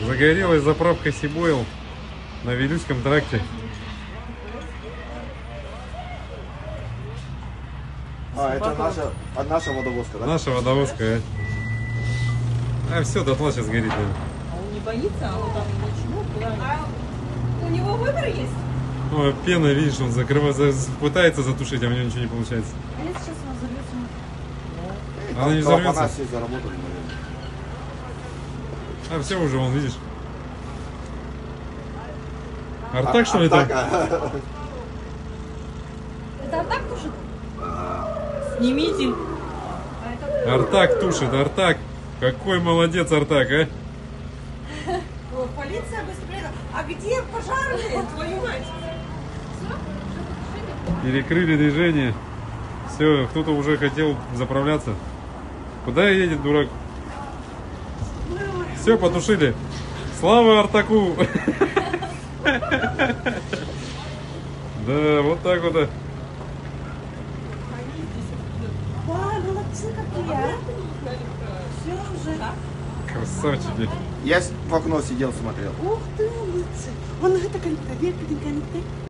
Загорелась заправка Сибойл на Вилюйском тракте. Это наша водовозка, да? Наша водовозка, а все, дотла сейчас горит. А он не боится, а он там ничего, куда? У него выбор есть? О, пена, видишь, он пытается затушить, а у него ничего не получается. А если сейчас она взорвется? Она не взорвется. Клапана все заработали, наверное. А все уже, вон, видишь. Артак, что ли, там? Артака. Это Артак тушит? Снимите. Артак тушит, Артак. Какой молодец, Артак, а? О, полиция быстрее. А где пожарные, твою мать? Перекрыли движение. Все, кто-то уже хотел заправляться. Куда едет, дурак? Все, потушили. Слава Артаку! Да, вот так вот. Да, молодцы какие. Все уже. Красавчики. Я в окно сидел, смотрел. Ух ты, молодцы. Он это контакт,